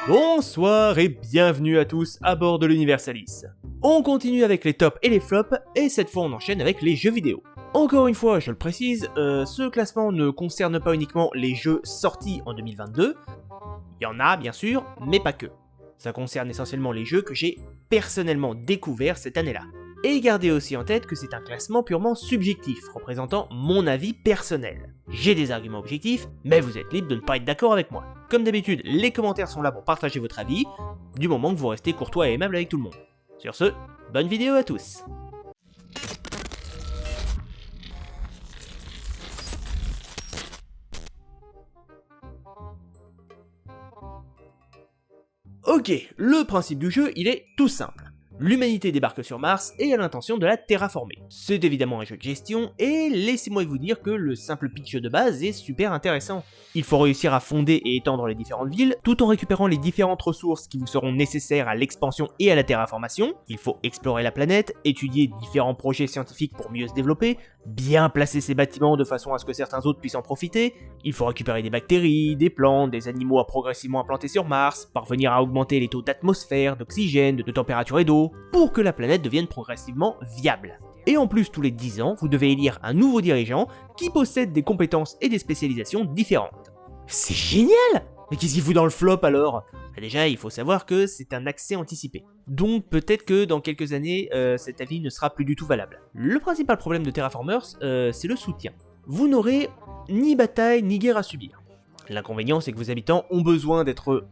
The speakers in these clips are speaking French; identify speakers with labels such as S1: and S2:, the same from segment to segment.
S1: Bonsoir et bienvenue à tous à bord de l'Universalis. On continue avec les tops et les flops, et cette fois on enchaîne avec les jeux vidéo. Encore une fois, je le précise, ce classement ne concerne pas uniquement les jeux sortis en 2022, il y en a bien sûr, mais pas que. Ça concerne essentiellement les jeux que j'ai personnellement découverts cette année-là. Et gardez aussi en tête que c'est un classement purement subjectif, représentant mon avis personnel. J'ai des arguments objectifs, mais vous êtes libre de ne pas être d'accord avec moi. Comme d'habitude, les commentaires sont là pour partager votre avis, du moment que vous restez courtois et aimable avec tout le monde. Sur ce, bonne vidéo à tous. Ok, le principe du jeu, il est tout simple. L'humanité débarque sur Mars et a l'intention de la terraformer. C'est évidemment un jeu de gestion, et laissez-moi vous dire que le simple pitch de base est super intéressant. Il faut réussir à fonder et étendre les différentes villes, tout en récupérant les différentes ressources qui vous seront nécessaires à l'expansion et à la terraformation. Il faut explorer la planète, étudier différents projets scientifiques pour mieux se développer, bien placer ses bâtiments de façon à ce que certains autres puissent en profiter. Il faut récupérer des bactéries, des plantes, des animaux à progressivement implanter sur Mars, parvenir à augmenter les taux d'atmosphère, d'oxygène, de température et d'eau, pour que la planète devienne progressivement viable. Et en plus, tous les 10 ans, vous devez élire un nouveau dirigeant qui possède des compétences et des spécialisations différentes. C'est génial! Mais qu'est-ce qu'il fout dans le flop alors? Déjà, il faut savoir que c'est un accès anticipé. Donc peut-être que dans quelques années, cet avis ne sera plus du tout valable. Le principal problème de Terraformers, c'est le soutien. Vous n'aurez ni bataille ni guerre à subir. L'inconvénient, c'est que vos habitants ont besoin d'être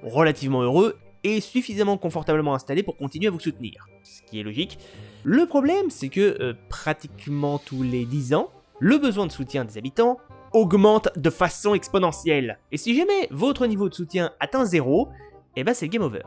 S1: relativement heureux et suffisamment confortablement installés pour continuer à vous soutenir. Ce qui est logique. Le problème, c'est que pratiquement tous les 10 ans, le besoin de soutien des habitants augmente de façon exponentielle. Et si jamais votre niveau de soutien atteint 0, eh ben c'est game over.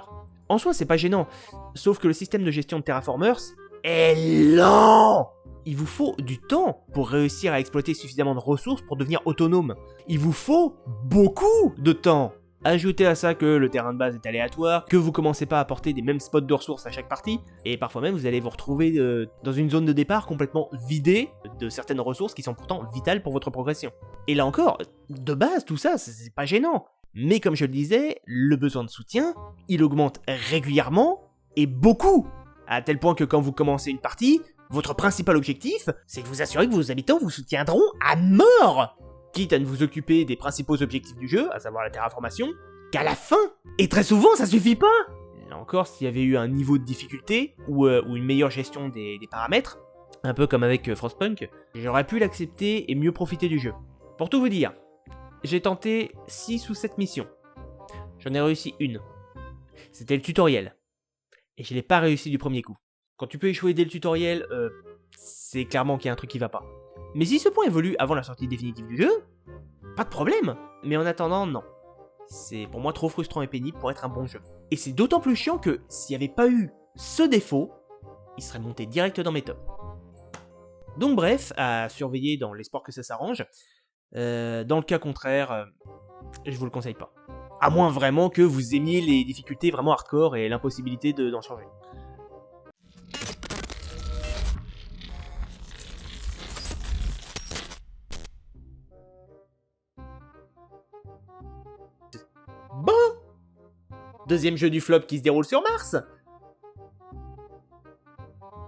S1: En soi, c'est pas gênant, sauf que le système de gestion de Terraformers est lent. Il vous faut du temps pour réussir à exploiter suffisamment de ressources pour devenir autonome. Il vous faut beaucoup de temps. Ajoutez à ça que le terrain de base est aléatoire, que vous commencez pas à apporter des mêmes spots de ressources à chaque partie, et parfois même vous allez vous retrouver dans une zone de départ complètement vidée de certaines ressources qui sont pourtant vitales pour votre progression. Et là encore, de base tout ça, c'est pas gênant. Mais comme je le disais, le besoin de soutien, il augmente régulièrement, et beaucoup, à tel point que quand vous commencez une partie, votre principal objectif, c'est de vous assurer que vos habitants vous soutiendront à mort, quitte à ne vous occuper des principaux objectifs du jeu, à savoir la terraformation, qu'à la fin. Et très souvent, ça suffit pas. Là encore, s'il y avait eu un niveau de difficulté, ou une meilleure gestion des paramètres, un peu comme avec Frostpunk, j'aurais pu l'accepter et mieux profiter du jeu. Pour tout vous dire, j'ai tenté 6 ou 7 missions. J'en ai réussi une. C'était le tutoriel. Et je l'ai pas réussi du premier coup. Quand tu peux échouer dès le tutoriel, c'est clairement qu'il y a un truc qui va pas. Mais si ce point évolue avant la sortie définitive du jeu, pas de problème. Mais en attendant, non. C'est pour moi trop frustrant et pénible pour être un bon jeu. Et c'est d'autant plus chiant que s'il n'y avait pas eu ce défaut, il serait monté direct dans mes tops. Donc bref, à surveiller dans l'espoir que ça s'arrange. Dans le cas contraire, je vous le conseille pas. À moins vraiment que vous aimiez les difficultés vraiment hardcore et l'impossibilité d'en changer. Bon, deuxième jeu du flop qui se déroule sur Mars.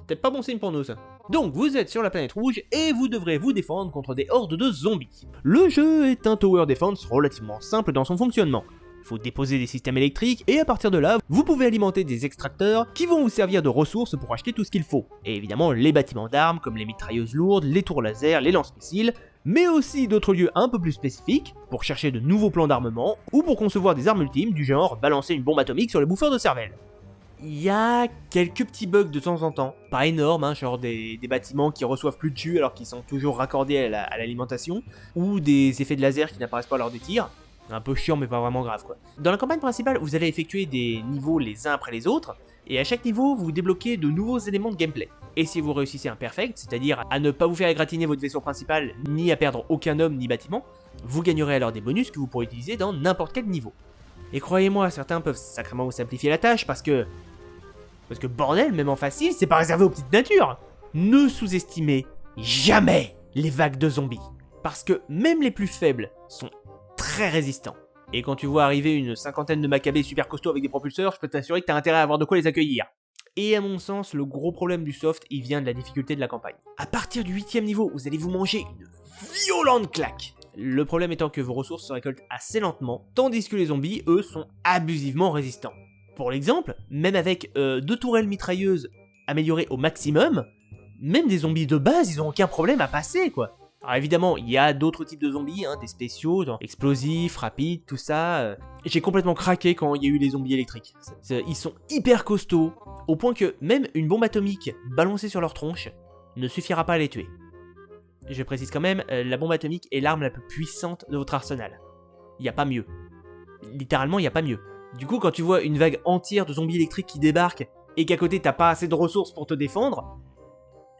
S1: Peut-être pas bon signe pour nous ça. Donc vous êtes sur la planète rouge et vous devrez vous défendre contre des hordes de zombies. Le jeu est un tower defense relativement simple dans son fonctionnement. Il faut déposer des systèmes électriques et à partir de là, vous pouvez alimenter des extracteurs qui vont vous servir de ressources pour acheter tout ce qu'il faut. Et évidemment les bâtiments d'armes comme les mitrailleuses lourdes, les tours laser, les lance-missiles, mais aussi d'autres lieux un peu plus spécifiques, pour chercher de nouveaux plans d'armement, ou pour concevoir des armes ultimes du genre balancer une bombe atomique sur les bouffeurs de cervelle. Il y a quelques petits bugs de temps en temps, pas énormes, hein, genre des bâtiments qui reçoivent plus de jus alors qu'ils sont toujours raccordés à l'alimentation, ou des effets de laser qui n'apparaissent pas lors des tirs. Un peu chiant mais pas vraiment grave quoi. Dans la campagne principale, vous allez effectuer des niveaux les uns après les autres, et à chaque niveau, vous débloquez de nouveaux éléments de gameplay. Et si vous réussissez un perfect, c'est-à-dire à ne pas vous faire égratigner votre vaisseau principal, ni à perdre aucun homme ni bâtiment, vous gagnerez alors des bonus que vous pourrez utiliser dans n'importe quel niveau. Et croyez-moi, certains peuvent sacrément vous simplifier la tâche parce que bordel, même en facile, c'est pas réservé aux petites natures. Ne sous-estimez jamais les vagues de zombies. Parce que même les plus faibles sont très résistants. Et quand tu vois arriver une cinquantaine de macabées super costauds avec des propulseurs, je peux t'assurer que t'as intérêt à avoir de quoi les accueillir. Et à mon sens, le gros problème du soft, il vient de la difficulté de la campagne. À partir du 8ème niveau, vous allez vous manger une violente claque. Le problème étant que vos ressources se récoltent assez lentement, tandis que les zombies, eux, sont abusivement résistants. Pour l'exemple, même avec 2 tourelles mitrailleuses améliorées au maximum, même des zombies de base, ils ont aucun problème à passer, quoi. Alors évidemment, il y a d'autres types de zombies, des spéciaux, explosifs, rapides, tout ça. J'ai complètement craqué quand il y a eu les zombies électriques. Ils sont hyper costauds, au point que même une bombe atomique balancée sur leur tronche ne suffira pas à les tuer. Je précise quand même, la bombe atomique est l'arme la plus puissante de votre arsenal. Il n'y a pas mieux. Littéralement, il n'y a pas mieux. Du coup, quand tu vois une vague entière de zombies électriques qui débarquent, et qu'à côté t'as pas assez de ressources pour te défendre,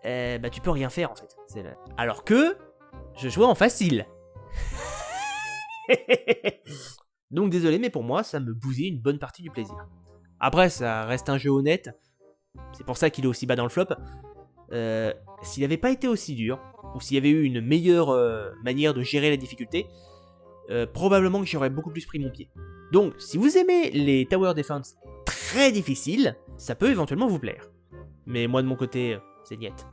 S1: tu peux rien faire en fait. Alors que je jouais en facile. Donc désolé, mais pour moi, ça me bousille une bonne partie du plaisir. Après, ça reste un jeu honnête. C'est pour ça qu'il est aussi bas dans le flop. S'il n'avait pas été aussi dur, ou s'il y avait eu une meilleure manière de gérer la difficulté, probablement que j'aurais beaucoup plus pris mon pied. Donc, si vous aimez les Tower Defense très difficiles, ça peut éventuellement vous plaire. Mais moi de mon côté, c'est niet.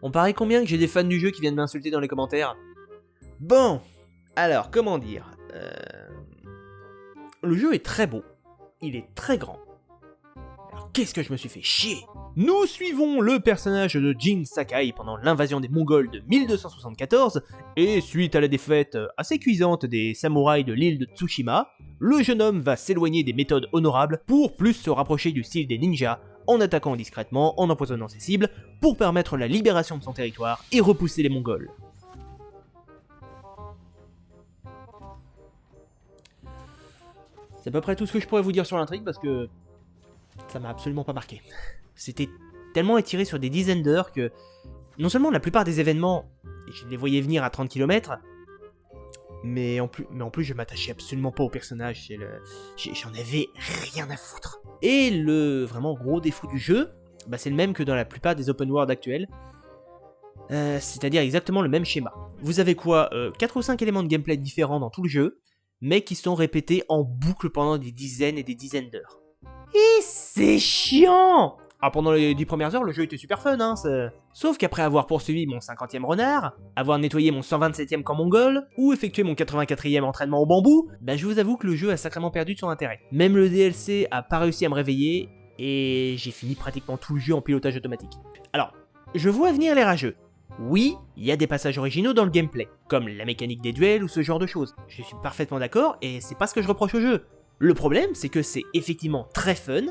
S1: On paraît combien que j'ai des fans du jeu qui viennent m'insulter dans les commentaires? Bon, alors comment dire, le jeu est très beau, il est très grand. Alors qu'est-ce que je me suis fait chier? Nous suivons le personnage de Jin Sakai pendant l'invasion des Mongols de 1274, et suite à la défaite assez cuisante des samouraïs de l'île de Tsushima, le jeune homme va s'éloigner des méthodes honorables pour plus se rapprocher du style des ninjas, en attaquant discrètement, en empoisonnant ses cibles, pour permettre la libération de son territoire et repousser les Mongols. C'est à peu près tout ce que je pourrais vous dire sur l'intrigue parce que ça m'a absolument pas marqué. C'était tellement étiré sur des dizaines d'heures que non seulement la plupart des événements, je les voyais venir à 30 km, mais en plus je m'attachais absolument pas au personnage, j'en avais rien à foutre. Et le vraiment gros défaut du jeu, c'est le même que dans la plupart des open world actuels, c'est-à-dire exactement le même schéma. Vous avez quoi, 4 ou 5 éléments de gameplay différents dans tout le jeu, mais qui sont répétés en boucle pendant des dizaines et des dizaines d'heures. Et c'est chiant! Ah, pendant les 10 premières heures, le jeu était super fun, Sauf qu'après avoir poursuivi mon 50e renard, avoir nettoyé mon 127e camp mongol, ou effectué mon 84e entraînement au bambou, je vous avoue que le jeu a sacrément perdu de son intérêt. Même le DLC a pas réussi à me réveiller, et j'ai fini pratiquement tout le jeu en pilotage automatique. Alors, je vois venir les rageux. Oui, il y a des passages originaux dans le gameplay, comme la mécanique des duels ou ce genre de choses. Je suis parfaitement d'accord, et c'est pas ce que je reproche au jeu. Le problème, c'est que c'est effectivement très fun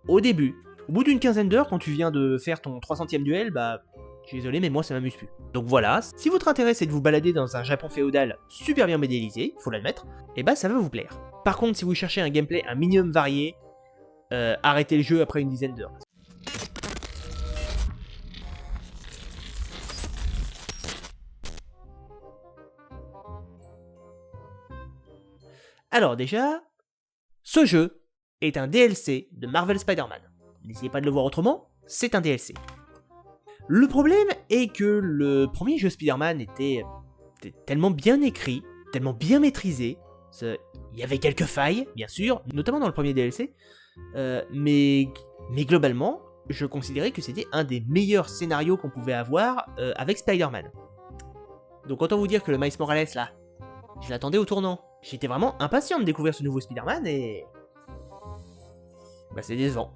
S1: au début. Au bout d'une quinzaine d'heures, quand tu viens de faire ton 300e duel, je suis désolé, mais moi ça m'amuse plus. Donc voilà, si votre intérêt c'est de vous balader dans un Japon féodal super bien modélisé, faut l'admettre, ça va vous plaire. Par contre, si vous cherchez un gameplay un minimum varié, arrêtez le jeu après une dizaine d'heures. Alors déjà, ce jeu est un DLC de Marvel Spider-Man. N'essayez pas de le voir autrement, c'est un DLC. Le problème est que le premier jeu Spider-Man était tellement bien écrit, tellement bien maîtrisé, il y avait quelques failles, bien sûr, notamment dans le premier DLC, mais globalement, je considérais que c'était un des meilleurs scénarios qu'on pouvait avoir avec Spider-Man. Donc autant vous dire que le Miles Morales là, je l'attendais au tournant. J'étais vraiment impatient de découvrir ce nouveau Spider-Man et... c'est décevant.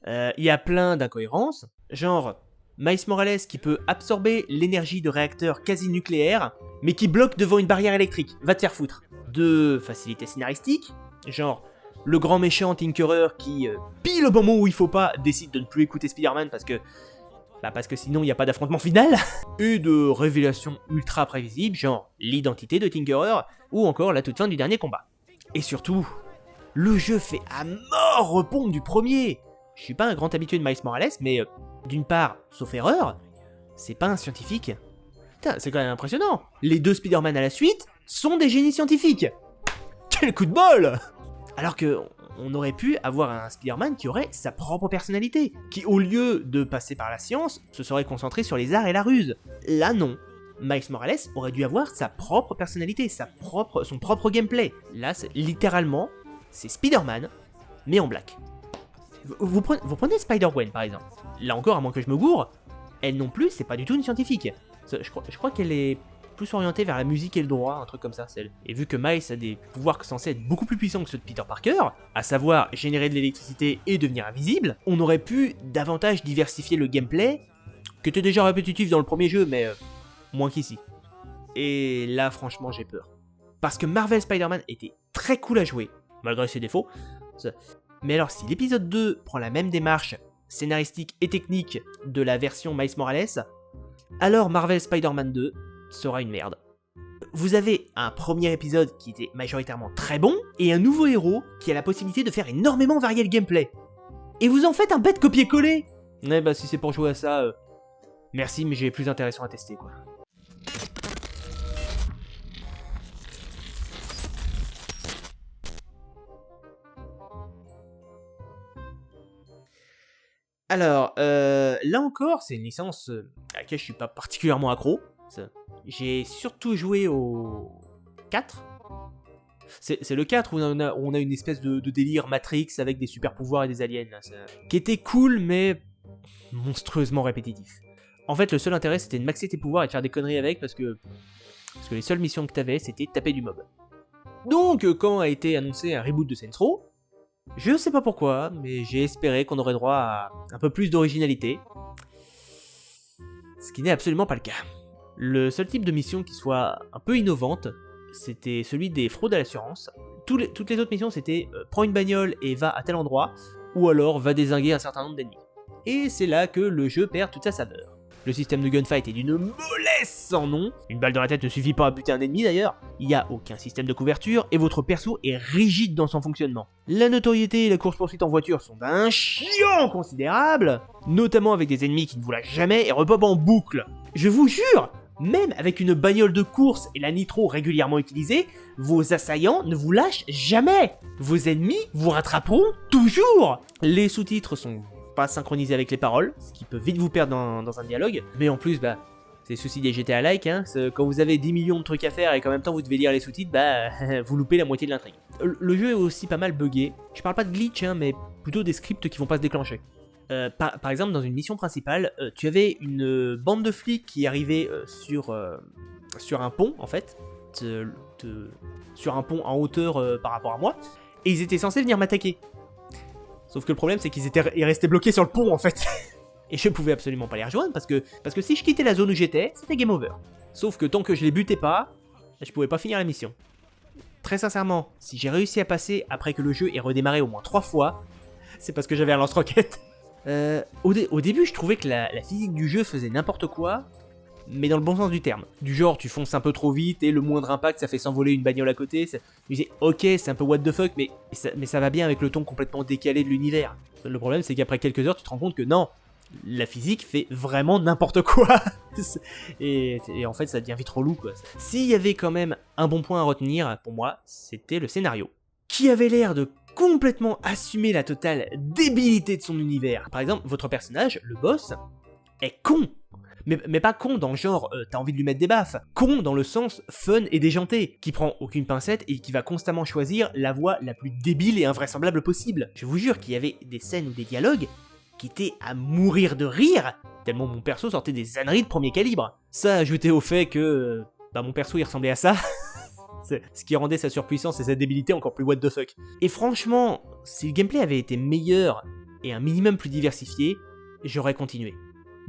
S1: Il y a plein d'incohérences, genre Miles Morales qui peut absorber l'énergie de réacteurs quasi nucléaires, mais qui bloque devant une barrière électrique, va te faire foutre. De facilité scénaristique, genre le grand méchant Tinkerer qui, pile au moment où il faut pas, décide de ne plus écouter Spider-Man parce que sinon il n'y a pas d'affrontement final, et de révélations ultra prévisibles, genre l'identité de Tinkerer, ou encore la toute fin du dernier combat. Et surtout, le jeu fait à mort repompe du premier. Je suis pas un grand habitué de Miles Morales, mais d'une part, sauf erreur, c'est pas un scientifique. Putain, c'est quand même impressionnant. Les 2 Spider-Man à la suite sont des génies scientifiques. Quel coup de bol! Alors que on aurait pu avoir un Spider-Man qui aurait sa propre personnalité, qui au lieu de passer par la science, se serait concentré sur les arts et la ruse. Là non. Miles Morales aurait dû avoir sa propre personnalité, son propre gameplay. Là, littéralement, c'est Spider-Man, mais en black. Vous prenez Spider-Gwen par exemple. Là encore, à moins que je me gourre, elle non plus, c'est pas du tout une scientifique. Je crois qu'elle est plus orientée vers la musique et le droit, un truc comme ça, celle. Et vu que Miles a des pouvoirs censés être beaucoup plus puissants que ceux de Peter Parker, à savoir générer de l'électricité et devenir invisible, on aurait pu davantage diversifier le gameplay, qui était déjà répétitif dans le premier jeu, mais moins qu'ici. Et là, franchement, j'ai peur. Parce que Marvel Spider-Man était très cool à jouer, malgré ses défauts. Mais alors, si l'épisode 2 prend la même démarche scénaristique et technique de la version Miles Morales, alors Marvel Spider-Man 2 sera une merde. Vous avez un premier épisode qui était majoritairement très bon, et un nouveau héros qui a la possibilité de faire énormément varier le gameplay. Et vous en faites un bête copier-coller. Ouais bah si c'est pour jouer à ça, merci mais j'ai plus intéressant à tester quoi. Alors, là encore, c'est une licence à laquelle je suis pas particulièrement accro. J'ai surtout joué au 4. C'est le 4 où on a une espèce de délire Matrix avec des super pouvoirs et des aliens. Là, qui était cool, mais monstrueusement répétitif. En fait, le seul intérêt, c'était de maxer tes pouvoirs et de faire des conneries avec, parce que les seules missions que t'avais, c'était taper du mob. Donc, quand a été annoncé un reboot de Saints Row, je sais pas pourquoi, mais j'ai espéré qu'on aurait droit à un peu plus d'originalité. Ce qui n'est absolument pas le cas. Le seul type de mission qui soit un peu innovante, c'était celui des fraudes à l'assurance. Toutes les autres missions, c'était prends une bagnole et va à tel endroit, ou alors va dézinguer un certain nombre d'ennemis. Et c'est là que le jeu perd toute sa saveur. Le système de gunfight est d'une mollesse sans nom. Une balle dans la tête ne suffit pas à buter un ennemi d'ailleurs. Il n'y a aucun système de couverture et votre perso est rigide dans son fonctionnement. La notoriété et la course-poursuite en voiture sont d'un chiant considérable, notamment avec des ennemis qui ne vous lâchent jamais et repopent en boucle. Je vous jure, même avec une bagnole de course et la nitro régulièrement utilisée, vos assaillants ne vous lâchent jamais. Vos ennemis vous rattraperont toujours. Les sous-titres sont pas synchronisé avec les paroles, ce qui peut vite vous perdre dans un dialogue, mais en plus, bah, c'est le souci des GTA-like, hein, quand vous avez 10 millions de trucs à faire et qu'en même temps vous devez lire les sous-titres, bah, vous loupez la moitié de l'intrigue. Le jeu est aussi pas mal buggé, je parle pas de glitch, hein, mais plutôt des scripts qui vont pas se déclencher. Par exemple, dans une mission principale, tu avais une bande de flics qui arrivait sur un pont, en fait, sur un pont en hauteur par rapport à moi, et ils étaient censés venir m'attaquer. Sauf que le problème, c'est qu'ils restaient bloqués sur le pont, en fait. Et je pouvais absolument pas les rejoindre, parce que si je quittais la zone où j'étais, c'était game over. Sauf que tant que je les butais pas, je pouvais pas finir la mission. Très sincèrement, si j'ai réussi à passer après que le jeu ait redémarré au moins 3 fois, c'est parce que j'avais un lance-roquette. Au début, je trouvais que la physique du jeu faisait n'importe quoi, mais dans le bon sens du terme. Du genre, tu fonces un peu trop vite et le moindre impact, ça fait s'envoler une bagnole à côté. Je me disais, ok, c'est un peu what the fuck, mais ça va bien avec le ton complètement décalé de l'univers. Le problème, c'est qu'après quelques heures, tu te rends compte que non, la physique fait vraiment n'importe quoi. et en fait, ça devient vite relou, quoi. S'il y avait quand même un bon point à retenir, pour moi, c'était le scénario, qui avait l'air de complètement assumer la totale débilité de son univers. Par exemple, votre personnage, le boss, est con. Mais pas con dans le genre t'as envie de lui mettre des baffes, con dans le sens fun et déjanté, qui prend aucune pincette et qui va constamment choisir la voie la plus débile et invraisemblable possible. Je vous jure qu'il y avait des scènes ou des dialogues qui étaient à mourir de rire, tellement mon perso sortait des âneries de premier calibre. Ça ajouté au fait que mon perso il ressemblait à ça, ce qui rendait sa surpuissance et sa débilité encore plus what the fuck. Et franchement, si le gameplay avait été meilleur et un minimum plus diversifié, j'aurais continué.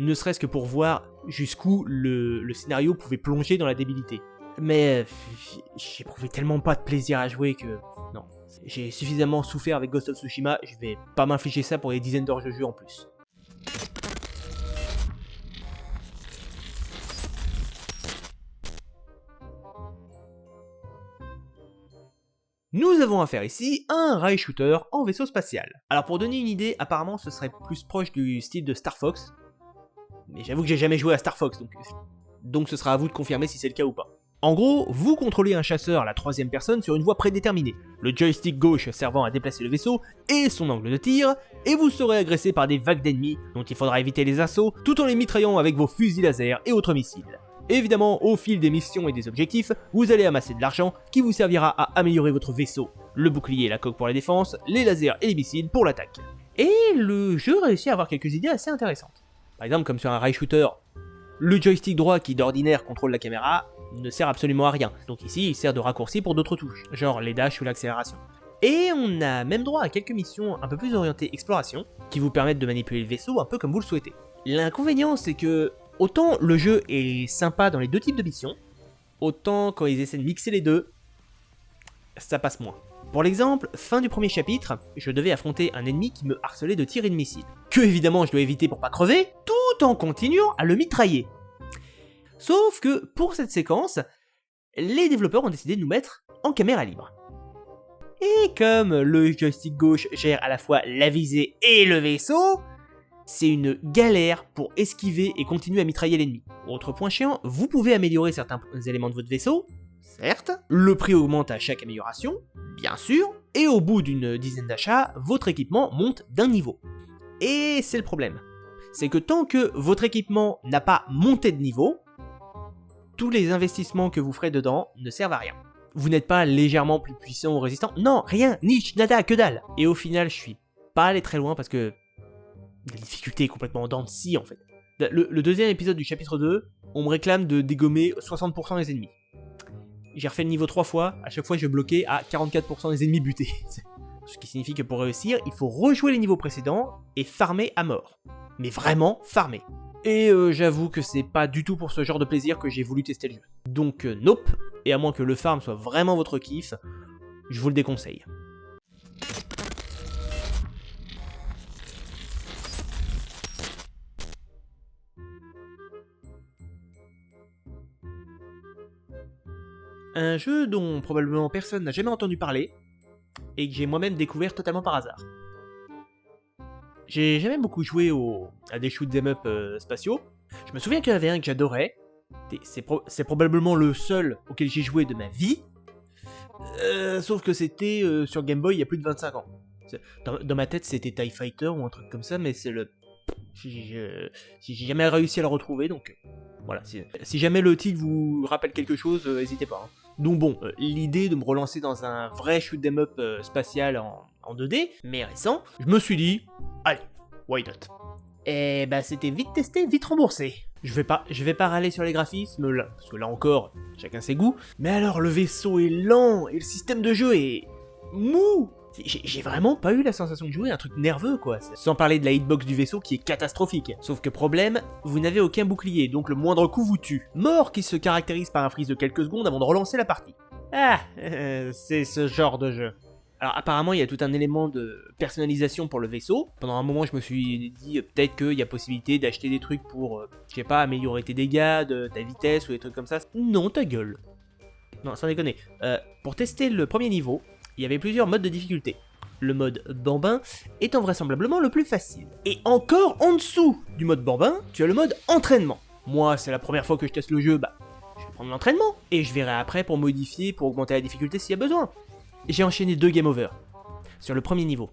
S1: Ne serait-ce que pour voir jusqu'où le scénario pouvait plonger dans la débilité. Mais j'éprouvais tellement pas de plaisir à jouer que non. J'ai suffisamment souffert avec Ghost of Tsushima, je vais pas m'infliger ça pour des dizaines d'heures de jeu en plus. Nous avons affaire ici à un rail shooter en vaisseau spatial. Alors pour donner une idée, apparemment ce serait plus proche du style de Star Fox. Mais j'avoue que j'ai jamais joué à Star Fox, donc ce sera à vous de confirmer si c'est le cas ou pas. En gros, vous contrôlez un chasseur à la troisième personne sur une voie prédéterminée, le joystick gauche servant à déplacer le vaisseau et son angle de tir, et vous serez agressé par des vagues d'ennemis dont il faudra éviter les assauts tout en les mitraillant avec vos fusils laser et autres missiles. Évidemment, au fil des missions et des objectifs, vous allez amasser de l'argent qui vous servira à améliorer votre vaisseau, le bouclier et la coque pour la défense, les lasers et les missiles pour l'attaque. Et le jeu réussit à avoir quelques idées assez intéressantes. Par exemple, comme sur un rail shooter, le joystick droit qui d'ordinaire contrôle la caméra ne sert absolument à rien, donc ici il sert de raccourci pour d'autres touches, genre les dash ou l'accélération. Et on a même droit à quelques missions un peu plus orientées exploration, qui vous permettent de manipuler le vaisseau un peu comme vous le souhaitez. L'inconvénient c'est que, autant le jeu est sympa dans les deux types de missions, autant quand ils essaient de mixer les deux, ça passe moins. Pour l'exemple, fin du premier chapitre, je devais affronter un ennemi qui me harcelait de tirs et de missiles, que évidemment je dois éviter pour pas crever, tout en continuant à le mitrailler. Sauf que, pour cette séquence, les développeurs ont décidé de nous mettre en caméra libre. Et comme le joystick gauche gère à la fois la visée et le vaisseau, c'est une galère pour esquiver et continuer à mitrailler l'ennemi. Autre point chiant, vous pouvez améliorer certains éléments de votre vaisseau, certes, le prix augmente à chaque amélioration, bien sûr, et au bout d'une dizaine d'achats, votre équipement monte d'un niveau. Et c'est le problème, c'est que tant que votre équipement n'a pas monté de niveau, tous les investissements que vous ferez dedans ne servent à rien. Vous n'êtes pas légèrement plus puissant ou résistant, non, rien, niche, nada, que dalle. Et au final, je suis pas allé très loin parce que la difficulté est complètement en dents de scie en fait. Le deuxième épisode du chapitre 2, on me réclame de dégommer 60% des ennemis. J'ai refait le niveau 3 fois, à chaque fois je bloquais à 44% des ennemis butés. Ce qui signifie que pour réussir, il faut rejouer les niveaux précédents et farmer à mort. Mais vraiment farmer. Et j'avoue que c'est pas du tout pour ce genre de plaisir que j'ai voulu tester le jeu. Donc nope, et à moins que le farm soit vraiment votre kiff, je vous le déconseille. Un jeu dont probablement personne n'a jamais entendu parler, et que j'ai moi-même découvert totalement par hasard. J'ai jamais beaucoup joué à des shoot 'em up spatiaux. Je me souviens qu'il y en avait un que j'adorais. C'est probablement le seul auquel j'ai joué de ma vie. Sauf que c'était sur Game Boy il y a plus de 25 ans. Dans ma tête c'était TIE Fighter ou un truc comme ça, mais c'est le... J'ai jamais réussi à le retrouver, donc voilà. Si jamais le titre vous rappelle quelque chose, n'hésitez pas. Hein. Donc bon, l'idée de me relancer dans un vrai shoot 'em up spatial en 2D, mais récent, je me suis dit, allez, why not? Et bah c'était vite testé, vite remboursé. Je vais pas râler sur les graphismes là, parce que là encore, chacun ses goûts. Mais alors le vaisseau est lent et le système de jeu est mou. J'ai vraiment pas eu la sensation de jouer un truc nerveux quoi. Sans parler de la hitbox du vaisseau qui est catastrophique. Sauf que problème, vous n'avez aucun bouclier, donc le moindre coup vous tue. Mort qui se caractérise par un freeze de quelques secondes avant de relancer la partie. Ah, c'est ce genre de jeu. Alors apparemment il y a tout un élément de personnalisation pour le vaisseau. Pendant un moment je me suis dit peut-être qu'il y a possibilité d'acheter des trucs pour, je sais pas, améliorer tes dégâts, ta vitesse ou des trucs comme ça. Non, ta gueule. Non, sans déconner. Pour tester le premier niveau, il y avait plusieurs modes de difficulté. Le mode bambin étant vraisemblablement le plus facile. Et encore en dessous du mode bambin, tu as le mode entraînement. Moi c'est la première fois que je teste le jeu, bah je vais prendre l'entraînement. Et je verrai après pour modifier, pour augmenter la difficulté s'il y a besoin. J'ai enchaîné 2 game over sur le premier niveau.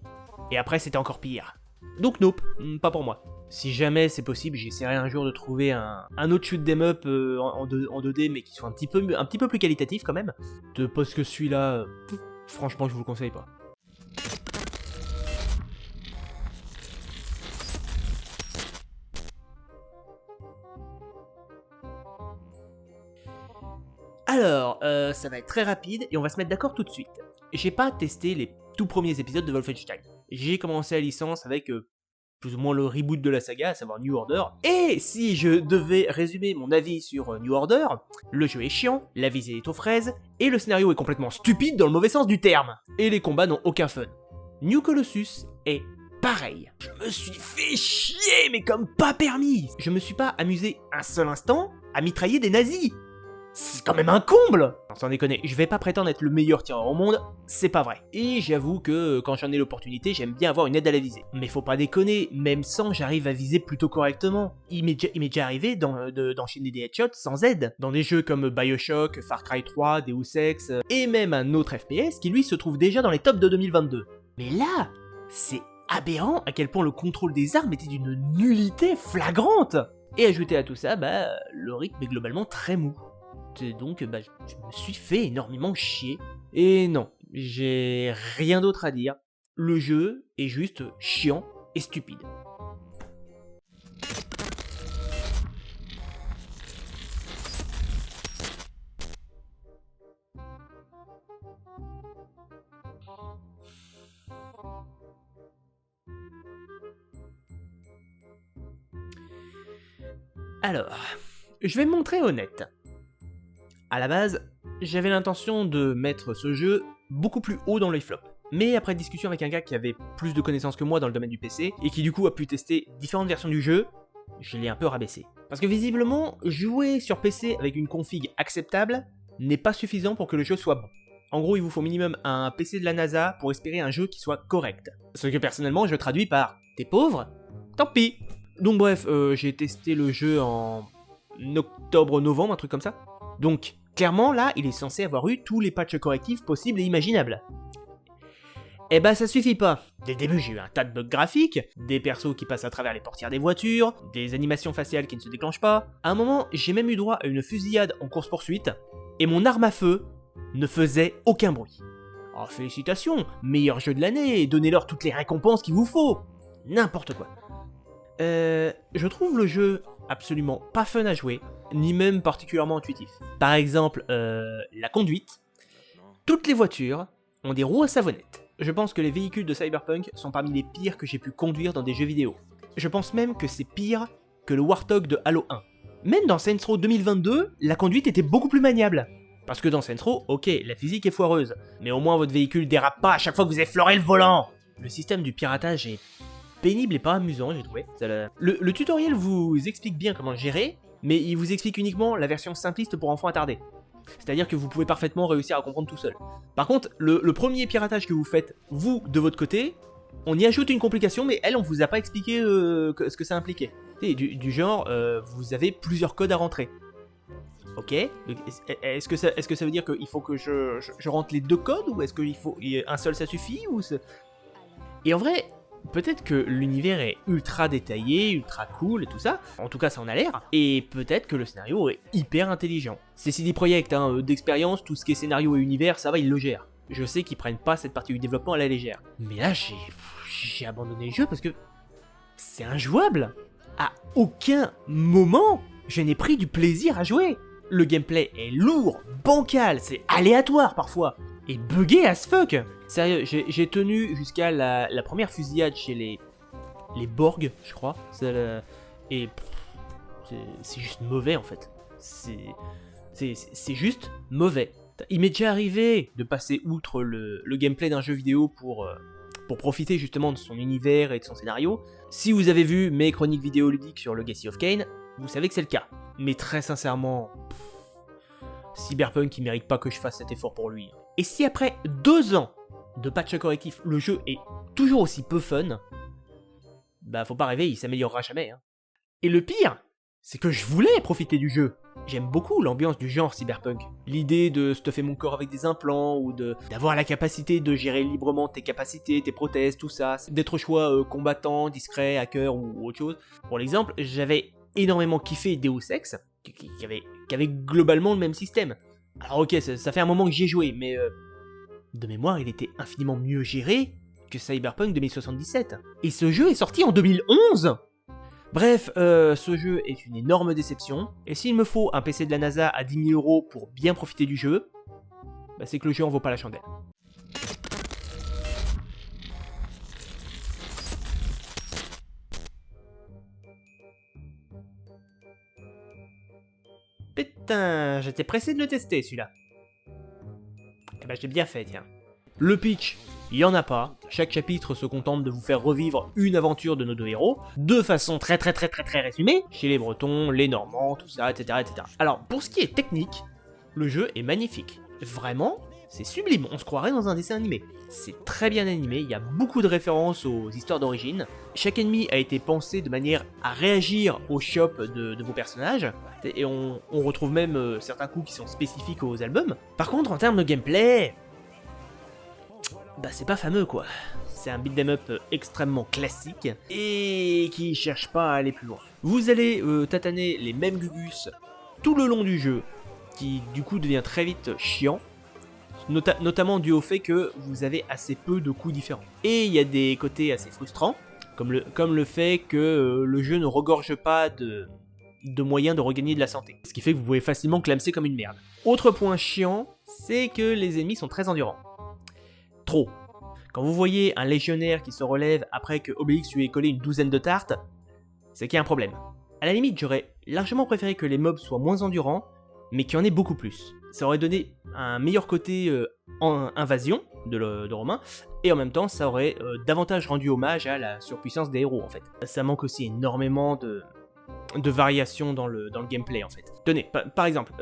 S1: Et après c'était encore pire. Donc nope, pas pour moi. Si jamais c'est possible, j'essaierai un jour de trouver un autre shoot 'em up en 2D mais qui soit un petit peu plus qualitatif quand même. Parce que celui-là, franchement je vous le conseille pas. Alors, ça va être très rapide et on va se mettre d'accord tout de suite. J'ai pas testé les tout premiers épisodes de Wolfenstein. J'ai commencé la licence avec plus ou moins le reboot de la saga, à savoir New Order. Et si je devais résumer mon avis sur New Order, le jeu est chiant, la visée est aux fraises, et le scénario est complètement stupide dans le mauvais sens du terme. Et les combats n'ont aucun fun. New Colossus est pareil. Je me suis fait chier, mais comme pas permis. Je me suis pas amusé un seul instant à mitrailler des nazis. C'est quand même un comble! Non, sans déconner, je vais pas prétendre être le meilleur tireur au monde, c'est pas vrai. Et j'avoue que quand j'en ai l'opportunité, j'aime bien avoir une aide à la visée. Mais faut pas déconner, même sans, j'arrive à viser plutôt correctement. Il m'est déjà arrivé d'enchaîner des headshots sans aide. Dans des jeux comme Bioshock, Far Cry 3, Deus Ex, et même un autre FPS qui lui se trouve déjà dans les tops de 2022. Mais là, c'est aberrant à quel point le contrôle des armes était d'une nullité flagrante. Et ajouté à tout ça, le rythme est globalement très mou. Donc je me suis fait énormément chier. Et non, j'ai rien d'autre à dire. Le jeu est juste chiant et stupide. Alors, je vais me montrer honnête. À la base, j'avais l'intention de mettre ce jeu beaucoup plus haut dans les flops. Mais après discussion avec un gars qui avait plus de connaissances que moi dans le domaine du PC, et qui du coup a pu tester différentes versions du jeu, je l'ai un peu rabaissé. Parce que visiblement, jouer sur PC avec une config acceptable n'est pas suffisant pour que le jeu soit bon. En gros, il vous faut minimum un PC de la NASA pour espérer un jeu qui soit correct. Ce que personnellement je traduis par « t'es pauvre ? Tant pis !» Donc bref, j'ai testé le jeu en octobre-novembre, un truc comme ça. Donc, clairement, là, il est censé avoir eu tous les patchs correctifs possibles et imaginables. Eh ça suffit pas. Dès le début, j'ai eu un tas de bugs graphiques, des persos qui passent à travers les portières des voitures, des animations faciales qui ne se déclenchent pas. À un moment, j'ai même eu droit à une fusillade en course-poursuite, et mon arme à feu ne faisait aucun bruit. Oh, félicitations, meilleur jeu de l'année, donnez-leur toutes les récompenses qu'il vous faut. N'importe quoi. Je trouve le jeu absolument pas fun à jouer, ni même particulièrement intuitif. Par exemple, la conduite. Toutes les voitures ont des roues à savonnette. Je pense que les véhicules de Cyberpunk sont parmi les pires que j'ai pu conduire dans des jeux vidéo. Je pense même que c'est pire que le Warthog de Halo 1. Même dans Saints Row 2022, la conduite était beaucoup plus maniable. Parce que dans Saints Row, ok, la physique est foireuse, mais au moins votre véhicule dérape pas à chaque fois que vous effleurez le volant. Le système du piratage est pénible et pas amusant, j'ai trouvé. Le tutoriel vous explique bien comment gérer, mais il vous explique uniquement la version simpliste pour enfants attardés. C'est-à-dire que vous pouvez parfaitement réussir à comprendre tout seul. Par contre, le premier piratage que vous faites, vous, de votre côté, on y ajoute une complication, mais elle, on vous a pas expliqué ce que ça impliquait. Du genre, vous avez plusieurs codes à rentrer. Ok, est-ce que ça veut dire qu'il faut que je rentre les deux codes, ou est-ce qu'il faut un seul ça suffit, ou Et en vrai, peut-être que l'univers est ultra détaillé, ultra cool et tout ça, en tout cas ça en a l'air, et peut-être que le scénario est hyper intelligent. C'est CD Projekt, d'expérience, tout ce qui est scénario et univers, ça va, ils le gèrent. Je sais qu'ils prennent pas cette partie du développement à la légère. Mais là, j'ai abandonné le jeu parce que c'est injouable. À aucun moment, je n'ai pris du plaisir à jouer. Le gameplay est lourd, bancal, c'est aléatoire parfois, et buggé as fuck. Sérieux, j'ai tenu jusqu'à la première fusillade chez les Borg, je crois. Et c'est juste mauvais en fait. C'est juste mauvais. Il m'est déjà arrivé de passer outre le gameplay d'un jeu vidéo pour profiter justement de son univers et de son scénario. Si vous avez vu mes chroniques vidéoludiques sur Legacy of Kain, vous savez que c'est le cas. Mais très sincèrement, Cyberpunk il mérite pas que je fasse cet effort pour lui. Et si après 2 ans de patch correctif, le jeu est toujours aussi peu fun, faut pas rêver, il s'améliorera jamais. Et le pire, c'est que je voulais profiter du jeu. J'aime beaucoup l'ambiance du genre cyberpunk. L'idée de stuffer mon corps avec des implants, ou d'avoir la capacité de gérer librement tes capacités, tes prothèses, tout ça, d'être au choix combattant, discret, hacker ou autre chose. Pour l'exemple, j'avais énormément kiffé Deus Ex, qui avait globalement le même système. Alors ok, ça fait un moment que j'y ai joué, mais de mémoire, il était infiniment mieux géré que Cyberpunk 2077. Et ce jeu est sorti en 2011 ! Bref, ce jeu est une énorme déception, et s'il me faut un PC de la NASA à 10 000 € pour bien profiter du jeu, c'est que le jeu en vaut pas la chandelle. Putain, j'étais pressé de le tester celui-là. J'ai bien fait, tiens. Le pitch, il y en a pas. Chaque chapitre se contente de vous faire revivre une aventure de nos 2 héros, de façon très résumée, chez les Bretons, les Normands, tout ça, etc. Alors, pour ce qui est technique, Le jeu est magnifique. Vraiment, c'est sublime, on se croirait dans un dessin animé. C'est très bien animé, il y a beaucoup de références aux histoires d'origine. Chaque ennemi a été pensé de manière à réagir au shop de vos personnages. Et on retrouve même certains coups qui sont spécifiques aux albums. Par contre, en termes de gameplay, bah c'est pas fameux quoi. C'est un beat'em up extrêmement classique et qui cherche pas à aller plus loin. Vous allez tataner les mêmes gugus tout le long du jeu, qui du coup devient très vite chiant, notamment dû au fait que vous avez assez peu de coups différents. Et il y a des côtés assez frustrants, comme le fait que le jeu ne regorge pas de moyens de regagner de la santé, ce qui fait que vous pouvez facilement clamser comme une merde. Autre point chiant, c'est que les ennemis sont très endurants. Trop. Quand vous voyez un légionnaire qui se relève après que Obélix lui ait collé une douzaine de tartes, c'est qu'il y a un problème. À la limite, j'aurais largement préféré que les mobs soient moins endurants, mais qu'il y en ait beaucoup plus. Ça aurait donné un meilleur côté en invasion de Romain, et en même temps, ça aurait davantage rendu hommage à la surpuissance des héros, en fait. Ça manque aussi énormément de variations dans le gameplay, en fait. Tenez, par exemple,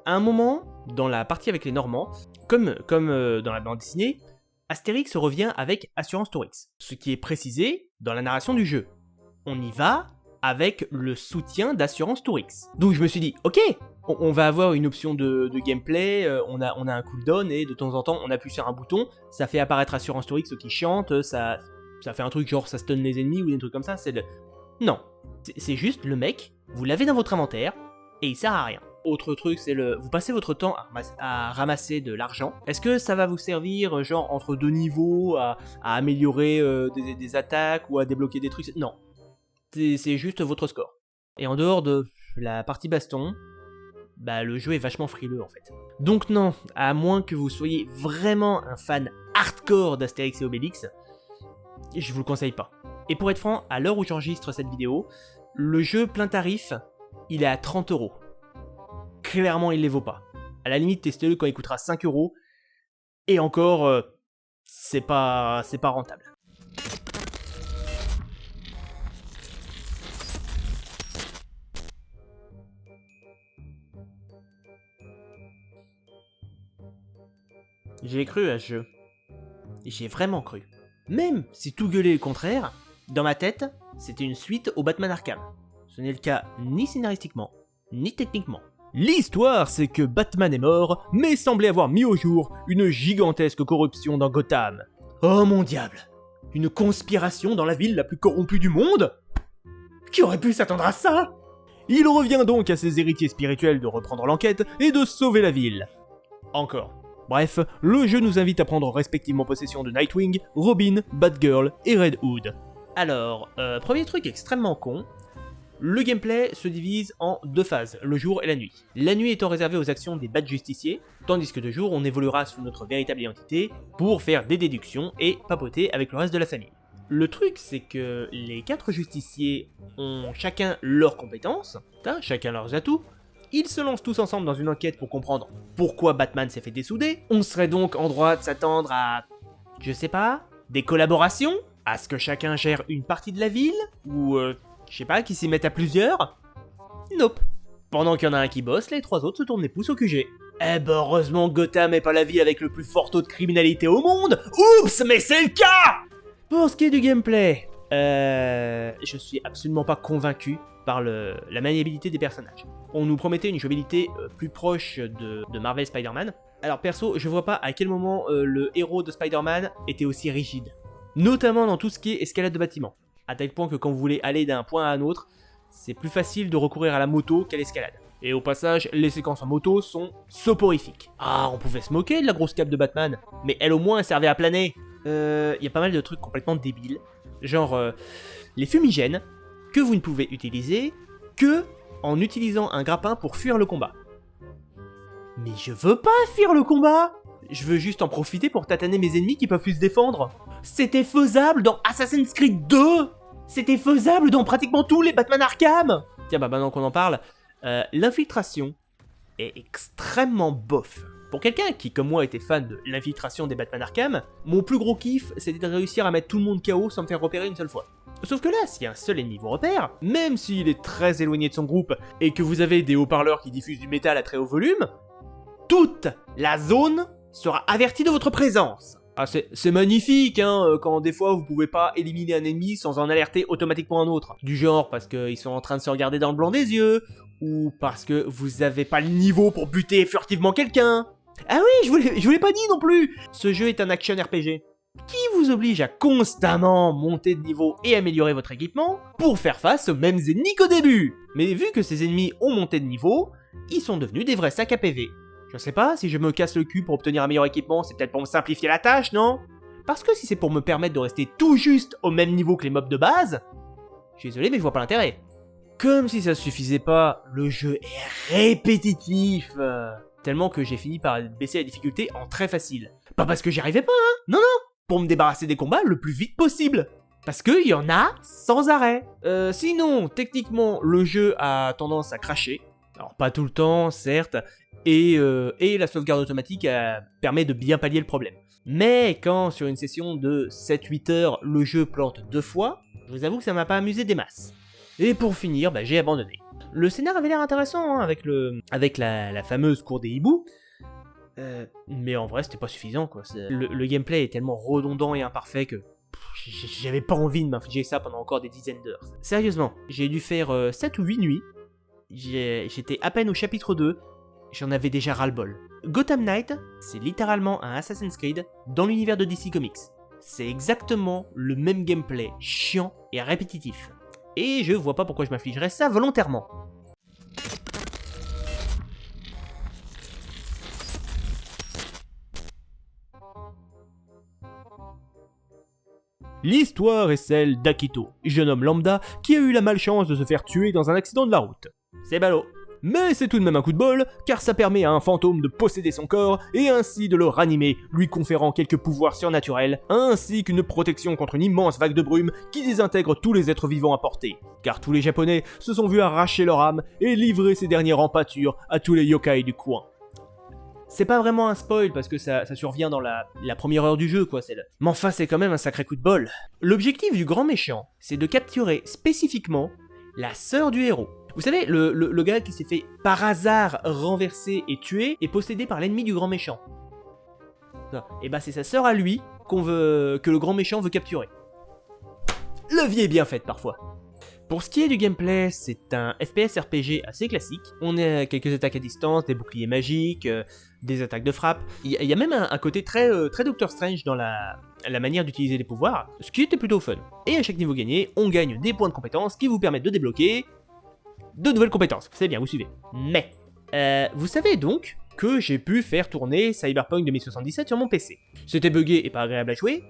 S1: à un moment, dans la partie avec les Normands, comme dans la bande dessinée, Astérix revient avec Assurance Tourix, ce qui est précisé dans la narration du jeu. On y va avec le soutien d'Assurance Tourix. Donc je me suis dit, ok, on va avoir une option de gameplay, on a un cooldown et de temps en temps on appuie sur un bouton, ça fait apparaître Assurance Tourix qui chante, ça fait un truc genre ça stun les ennemis ou des trucs comme ça, Non, c'est juste le mec, vous l'avez dans votre inventaire et il sert à rien. Autre truc, c'est vous passez votre temps à ramasser de l'argent. Est-ce que ça va vous servir, genre, entre deux niveaux, à améliorer des attaques ou à débloquer des trucs? Non. C'est juste votre score. Et en dehors de la partie baston, bah le jeu est vachement frileux en fait. Donc non, à moins que vous soyez vraiment un fan hardcore d'Astérix et Obélix, je vous le conseille pas. Et pour être franc, à l'heure où j'enregistre cette vidéo, le jeu plein tarif, il est à 30€. Clairement, il les vaut pas. À la limite, testez-le quand il coûtera 5€. Et encore, c'est pas rentable. J'ai cru à ce jeu. J'ai vraiment cru. Même si tout gueulait le contraire, dans ma tête, c'était une suite au Batman Arkham. Ce n'est le cas ni scénaristiquement, ni techniquement. L'histoire, c'est que Batman est mort, mais semblait avoir mis au jour une gigantesque corruption dans Gotham. Oh mon diable! Une conspiration dans la ville la plus corrompue du monde? Qui aurait pu s'attendre à ça? Il revient donc à ses héritiers spirituels de reprendre l'enquête et de sauver la ville. Encore. Bref, le jeu nous invite à prendre respectivement possession de Nightwing, Robin, Batgirl et Red Hood. Alors, premier truc extrêmement con, le gameplay se divise en deux phases, le jour et la nuit. La nuit étant réservée aux actions des Bat-Justiciers, tandis que de jour on évoluera sous notre véritable identité pour faire des déductions et papoter avec le reste de la famille. Le truc c'est que les 4 justiciers ont chacun leurs compétences, chacun leurs atouts, ils se lancent tous ensemble dans une enquête pour comprendre pourquoi Batman s'est fait dessouder, on serait donc en droit de s'attendre à, je sais pas, des collaborations, à ce que chacun gère une partie de la ville, ou je sais pas, qu'ils s'y mettent à plusieurs? Nope. Pendant qu'il y en a un qui bosse, les 3 autres se tournent les pouces au QG. Eh ben heureusement Gotham est pas la ville avec le plus fort taux de criminalité au monde. Oups, mais c'est le cas! Pour ce qui est du gameplay, je suis absolument pas convaincu par la maniabilité des personnages. On nous promettait une jouabilité plus proche de Marvel Spider-Man. Alors perso, je vois pas à quel moment le héros de Spider-Man était aussi rigide. Notamment dans tout ce qui est escalade de bâtiments. À tel point que quand vous voulez aller d'un point à un autre, c'est plus facile de recourir à la moto qu'à l'escalade. Et au passage, les séquences en moto sont soporifiques. Ah, on pouvait se moquer de la grosse cape de Batman, mais elle au moins elle servait à planer. Y a pas mal de trucs complètement débiles, genre les fumigènes, que vous ne pouvez utiliser que en utilisant un grappin pour fuir le combat. Mais je veux pas fuir le combat! Je veux juste en profiter pour tataner mes ennemis qui peuvent plus se défendre. C'était faisable dans Assassin's Creed 2! C'était faisable dans pratiquement tous les Batman Arkham! Tiens, bah maintenant qu'on en parle, l'infiltration est extrêmement bof. Pour quelqu'un qui, comme moi, était fan de l'infiltration des Batman Arkham, mon plus gros kiff, c'était de réussir à mettre tout le monde KO sans me faire repérer une seule fois. Sauf que là, si un seul ennemi vous repère, même s'il est très éloigné de son groupe et que vous avez des haut-parleurs qui diffusent du métal à très haut volume, toute la zone sera avertie de votre présence. Ah, c'est magnifique, hein, quand des fois vous pouvez pas éliminer un ennemi sans en alerter automatiquement un autre. Du genre parce qu'ils sont en train de se regarder dans le blanc des yeux, ou parce que vous avez pas le niveau pour buter furtivement quelqu'un. Ah oui, je vous l'ai pas dit non plus. Ce jeu est un action RPG qui vous oblige à constamment monter de niveau et améliorer votre équipement pour faire face aux mêmes ennemis qu'au début. Mais vu que ces ennemis ont monté de niveau, ils sont devenus des vrais sacs à PV. Je sais pas, si je me casse le cul pour obtenir un meilleur équipement, c'est peut-être pour me simplifier la tâche, non? Parce que si c'est pour me permettre de rester tout juste au même niveau que les mobs de base, je suis désolé mais je vois pas l'intérêt. Comme si ça suffisait pas, le jeu est répétitif. Tellement que j'ai fini par baisser la difficulté en très facile. Pas parce que j'y arrivais pas, hein. Non, pour me débarrasser des combats le plus vite possible. Parce qu'il y en a sans arrêt. Sinon, techniquement, le jeu a tendance à cracher. Alors pas tout le temps, certes, et la sauvegarde automatique permet de bien pallier le problème. Mais quand sur une session de 7-8 heures, le jeu plante 2 fois, je vous avoue que ça m'a pas amusé des masses. Et pour finir, j'ai abandonné. Le scénar avait l'air intéressant, hein, avec la fameuse cour des hiboux, mais en vrai c'était pas suffisant, quoi. Le gameplay est tellement redondant et imparfait que j'avais pas envie de m'infliger ça pendant encore des dizaines d'heures. Sérieusement, j'ai dû faire 7 ou 8 nuits, j'étais à peine au chapitre 2, j'en avais déjà ras-le-bol. Gotham Knight, c'est littéralement un Assassin's Creed dans l'univers de DC Comics. C'est exactement le même gameplay chiant et répétitif. Et je vois pas pourquoi je m'affligerais ça volontairement. L'histoire est celle d'Akito, jeune homme lambda qui a eu la malchance de se faire tuer dans un accident de la route. C'est ballot. Mais c'est tout de même un coup de bol, car ça permet à un fantôme de posséder son corps et ainsi de le ranimer, lui conférant quelques pouvoirs surnaturels, ainsi qu'une protection contre une immense vague de brume qui désintègre tous les êtres vivants à portée. Car tous les japonais se sont vus arracher leur âme et livrer ces derniers en pâture à tous les yokai du coin. C'est pas vraiment un spoil parce que ça survient dans la première heure du jeu, quoi, Mais enfin, c'est quand même un sacré coup de bol. L'objectif du grand méchant, c'est de capturer spécifiquement la sœur du héros. Vous savez, le gars qui s'est fait par hasard renverser et tuer est possédé par l'ennemi du grand méchant. Et c'est sa sœur à lui que le grand méchant veut capturer. La vie est bien faite parfois. Pour ce qui est du gameplay, c'est un FPS RPG assez classique. On a quelques attaques à distance, des boucliers magiques, des attaques de frappe. Il y a même un côté très Doctor Strange dans la manière d'utiliser les pouvoirs, ce qui était plutôt fun. Et à chaque niveau gagné, on gagne des points de compétences qui vous permettent de débloquer de nouvelles compétences. C'est bien, vous suivez. Mais, vous savez donc que j'ai pu faire tourner Cyberpunk 2077 sur mon PC. C'était buggé et pas agréable à jouer,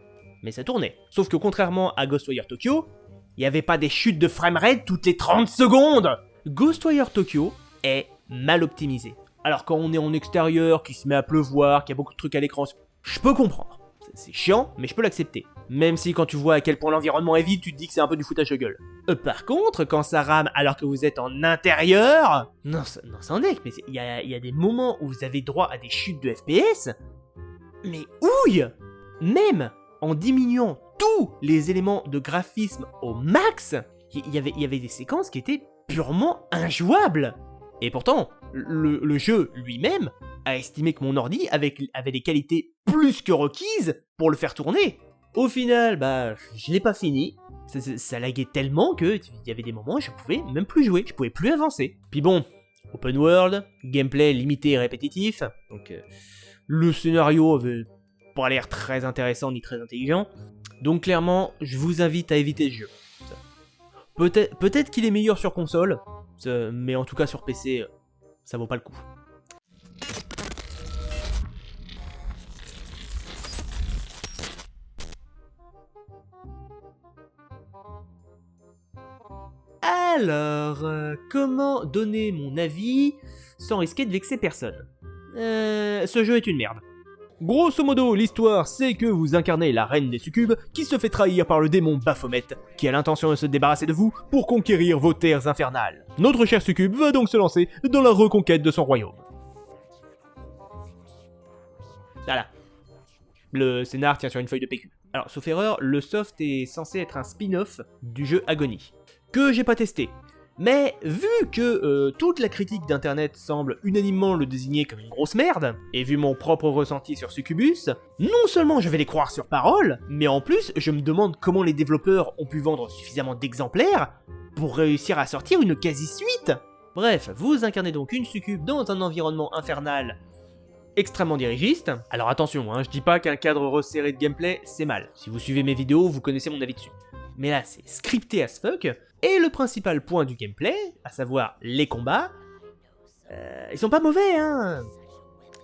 S1: mais ça tournait. Sauf que contrairement à Ghostwire Tokyo, il n'y avait pas des chutes de framerate toutes les 30 secondes. Ghostwire Tokyo est mal optimisé. Alors quand on est en extérieur, qu'il se met à pleuvoir, qu'il y a beaucoup de trucs à l'écran, je peux comprendre. C'est chiant, mais je peux l'accepter. Même si quand tu vois à quel point l'environnement est vide, tu te dis que c'est un peu du foutage de gueule. Par contre, quand ça rame alors que vous êtes en intérieur... Non, sans deck, mais il y a des moments où vous avez droit à des chutes de FPS... Mais ouille! Même en diminuant tous les éléments de graphisme au max, il y avait des séquences qui étaient purement injouables. Et pourtant, le jeu lui-même a estimé que mon ordi avait des qualités plus que requises pour le faire tourner. Au final, je l'ai pas fini. Ça laguait tellement que il y avait des moments où je pouvais même plus jouer, je pouvais plus avancer. Puis bon, open world, gameplay limité et répétitif, donc le scénario avait pas l'air très intéressant ni très intelligent. Donc clairement, je vous invite à éviter ce jeu. Peut-être qu'il est meilleur sur console, mais en tout cas sur PC, ça vaut pas le coup. Alors, comment donner mon avis sans risquer de vexer personne? Ce jeu est une merde. Grosso modo, l'histoire, c'est que vous incarnez la reine des succubes qui se fait trahir par le démon Baphomet, qui a l'intention de se débarrasser de vous pour conquérir vos terres infernales. Notre cher succube va donc se lancer dans la reconquête de son royaume. Voilà. Le scénar tient sur une feuille de PQ. Alors, sauf erreur, le soft est censé être un spin-off du jeu Agony, que j'ai pas testé. Mais vu que toute la critique d'internet semble unanimement le désigner comme une grosse merde, et vu mon propre ressenti sur Succubus, non seulement je vais les croire sur parole, mais en plus je me demande comment les développeurs ont pu vendre suffisamment d'exemplaires pour réussir à sortir une quasi-suite. Bref, vous incarnez donc une succube dans un environnement infernal extrêmement dirigiste. Alors attention, je dis pas qu'un cadre resserré de gameplay, c'est mal. Si vous suivez mes vidéos, vous connaissez mon avis dessus. Mais là, c'est scripté as fuck, et le principal point du gameplay, à savoir les combats, ils sont pas mauvais,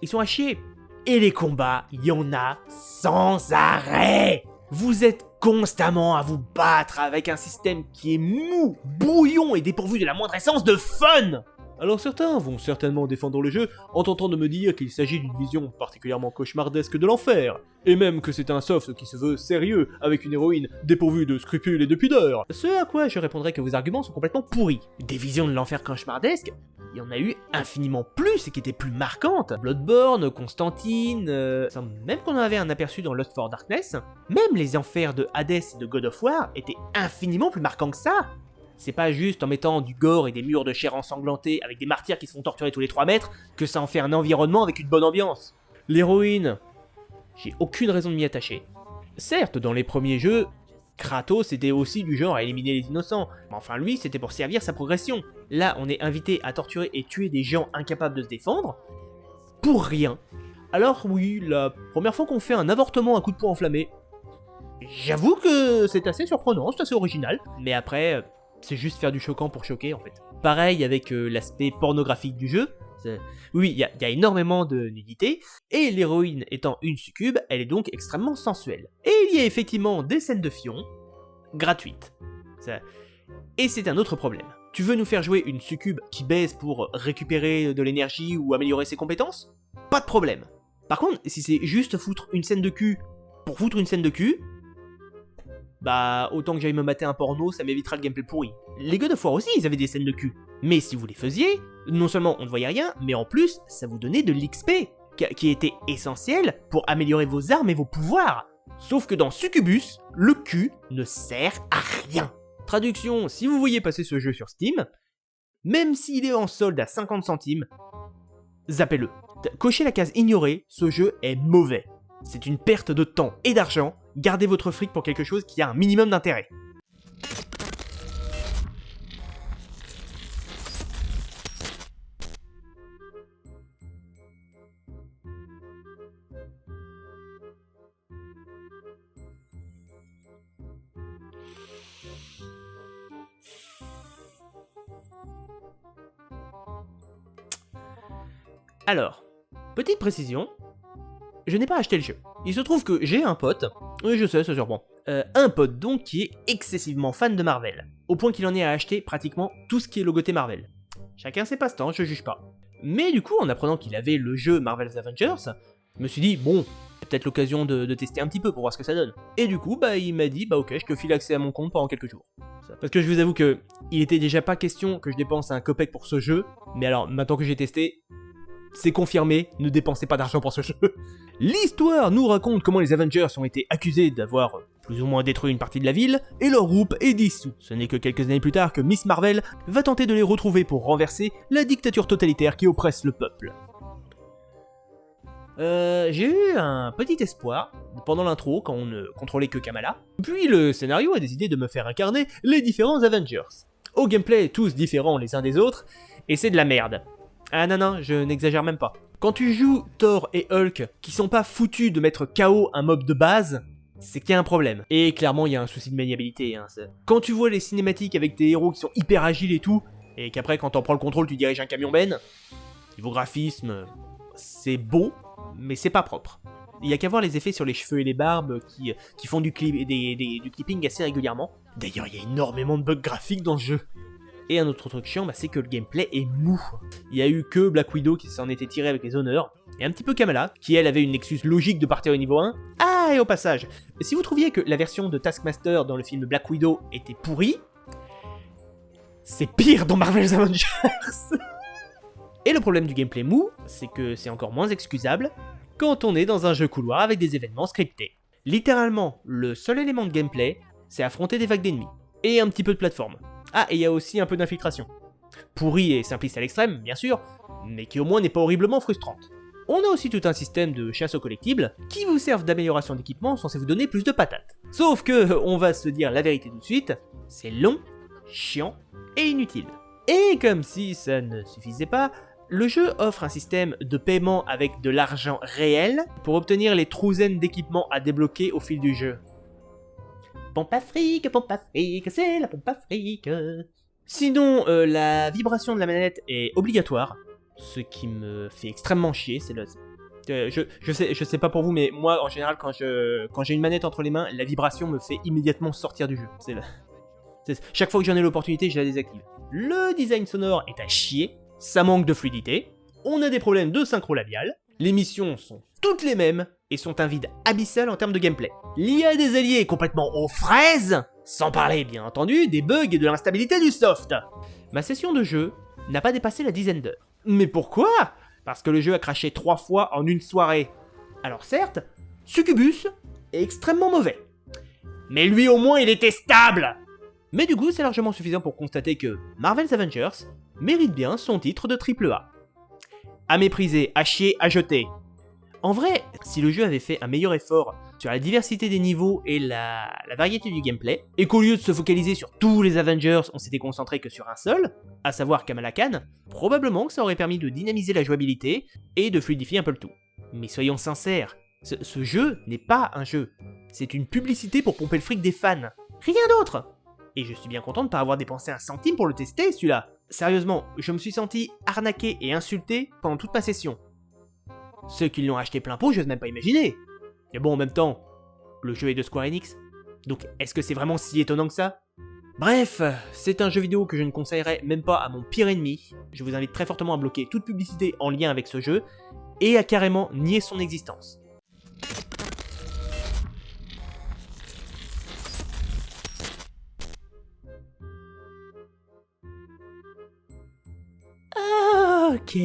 S1: Ils sont à chier. Et les combats, il y en a sans arrêt. Vous êtes constamment à vous battre avec un système qui est mou, brouillon et dépourvu de la moindre essence de fun. Alors certains vont certainement défendre le jeu en tentant de me dire qu'il s'agit d'une vision particulièrement cauchemardesque de l'enfer, et même que c'est un soft qui se veut sérieux avec une héroïne dépourvue de scrupules et de pudeur. Ce à quoi je répondrai que vos arguments sont complètement pourris. Des visions de l'enfer cauchemardesque, il y en a eu infiniment plus et qui étaient plus marquantes. Bloodborne, Constantine, même qu'on en avait un aperçu dans Lost for Darkness, même les enfers de Hades et de God of War étaient infiniment plus marquants que ça. C'est pas juste en mettant du gore et des murs de chair ensanglantée avec des martyrs qui se font torturer tous les 3 mètres que ça en fait un environnement avec une bonne ambiance. L'héroïne, j'ai aucune raison de m'y attacher. Certes, dans les premiers jeux, Kratos était aussi du genre à éliminer les innocents, mais enfin lui c'était pour servir sa progression. Là on est invité à torturer et tuer des gens incapables de se défendre, pour rien. Alors oui, la première fois qu'on fait un avortement à coup de poing enflammé, j'avoue que c'est assez surprenant, c'est assez original, mais après... c'est juste faire du choquant pour choquer en fait. Pareil avec l'aspect pornographique du jeu. Oui, il y a énormément de nudité, et l'héroïne étant une succube, elle est donc extrêmement sensuelle. Et il y a effectivement des scènes de fion, gratuites. Et c'est un autre problème. Tu veux nous faire jouer une succube qui baise pour récupérer de l'énergie ou améliorer ses compétences? Pas de problème. Par contre, si c'est juste foutre une scène de cul pour foutre une scène de cul, bah autant que j'aille me mater un porno, ça m'évitera le gameplay pourri. Les God of War aussi, ils avaient des scènes de cul. Mais si vous les faisiez, non seulement on ne voyait rien, mais en plus, ça vous donnait de l'XP, qui était essentiel pour améliorer vos armes et vos pouvoirs. Sauf que dans Succubus, le cul ne sert à rien. Traduction, si vous voyez passer ce jeu sur Steam, même s'il est en solde à 50 centimes, zappez-le. Cochez la case ignorer, ce jeu est mauvais. C'est une perte de temps et d'argent, gardez votre fric pour quelque chose qui a un minimum d'intérêt. Alors, petite précision, je n'ai pas acheté le jeu. Il se trouve que j'ai un pote, oui je sais, ça surprend, un pote donc qui est excessivement fan de Marvel, au point qu'il en est à acheter pratiquement tout ce qui est logoté Marvel. Chacun ses passe-temps, je juge pas. Mais du coup, en apprenant qu'il avait le jeu Marvel's Avengers, je me suis dit, bon, c'est peut-être l'occasion de tester un petit peu pour voir ce que ça donne. Et du coup, il m'a dit, ok, je te file accès à mon compte pendant quelques jours. Parce que je vous avoue que il était déjà pas question que je dépense un copec pour ce jeu, mais alors, maintenant que j'ai testé, c'est confirmé, ne dépensez pas d'argent pour ce jeu. L'histoire nous raconte comment les Avengers ont été accusés d'avoir plus ou moins détruit une partie de la ville, et leur groupe est dissous. Ce n'est que quelques années plus tard que Miss Marvel va tenter de les retrouver pour renverser la dictature totalitaire qui oppresse le peuple. J'ai eu un petit espoir pendant l'intro quand on ne contrôlait que Kamala, puis le scénario a décidé de me faire incarner les différents Avengers. Au gameplay tous différents les uns des autres, et c'est de la merde. Ah non, je n'exagère même pas. Quand tu joues Thor et Hulk, qui sont pas foutus de mettre KO un mob de base, c'est qu'il y a un problème. Et clairement, il y a un souci de maniabilité. Quand tu vois les cinématiques avec des héros qui sont hyper agiles et tout, et qu'après, quand t'en prends le contrôle, tu diriges un camion Ben, niveau graphisme, c'est beau, mais c'est pas propre. Il y a qu'à voir les effets sur les cheveux et les barbes qui font du clipping assez régulièrement. D'ailleurs, il y a énormément de bugs graphiques dans le jeu. Et un autre truc chiant, c'est que le gameplay est mou. Il y a eu que Black Widow qui s'en était tiré avec les honneurs, et un petit peu Kamala, qui elle avait une Nexus logique de partir au niveau 1. Ah, et au passage, si vous trouviez que la version de Taskmaster dans le film Black Widow était pourrie, c'est pire dans Marvel's Avengers. Et le problème du gameplay mou, c'est que c'est encore moins excusable quand on est dans un jeu couloir avec des événements scriptés. Littéralement, le seul élément de gameplay, c'est affronter des vagues d'ennemis, et un petit peu de plateforme. Ah, et il y a aussi un peu d'infiltration. Pourrie et simpliste à l'extrême, bien sûr, mais qui au moins n'est pas horriblement frustrante. On a aussi tout un système de chasse aux collectibles qui vous servent d'amélioration d'équipement censé vous donner plus de patates. Sauf que, on va se dire la vérité tout de suite, c'est long, chiant et inutile. Et comme si ça ne suffisait pas, le jeu offre un système de paiement avec de l'argent réel pour obtenir les trouzaines d'équipements à débloquer au fil du jeu. Pompe Afrique, c'est la pompe Afrique. Sinon, la vibration de la manette est obligatoire, ce qui me fait extrêmement chier, c'est le... je sais pas pour vous, mais moi, en général, quand j'ai une manette entre les mains, la vibration me fait immédiatement sortir du jeu. Chaque fois que j'en ai l'opportunité, je la désactive. Le design sonore est à chier, ça manque de fluidité, on a des problèmes de synchro labial, les missions sont toutes les mêmes, et sont un vide abyssal en termes de gameplay. L'IA des alliés est complètement aux fraises, sans parler bien entendu des bugs et de l'instabilité du soft. Ma session de jeu n'a pas dépassé la dizaine d'heures. Mais pourquoi? Parce que le jeu a craché 3 fois en une soirée. Alors certes, Succubus est extrêmement mauvais. Mais lui au moins il était stable. Mais du coup c'est largement suffisant pour constater que Marvel's Avengers mérite bien son titre de AAA. À mépriser, à chier, à jeter. En vrai, si le jeu avait fait un meilleur effort sur la diversité des niveaux et la variété du gameplay, et qu'au lieu de se focaliser sur tous les Avengers, on s'était concentré que sur un seul, à savoir Kamala Khan, probablement que ça aurait permis de dynamiser la jouabilité et de fluidifier un peu le tout. Mais soyons sincères, ce jeu n'est pas un jeu, c'est une publicité pour pomper le fric des fans, rien d'autre. Et je suis bien content de pas avoir dépensé un centime pour le tester celui-là. Sérieusement, je me suis senti arnaqué et insulté pendant toute ma session. Ceux qui l'ont acheté plein pot, j'ose même pas imaginer. Mais bon, en même temps, le jeu est de Square Enix, donc est-ce que c'est vraiment si étonnant que ça? Bref, c'est un jeu vidéo que je ne conseillerais même pas à mon pire ennemi. Je vous invite très fortement à bloquer toute publicité en lien avec ce jeu, et à carrément nier son existence. Ok,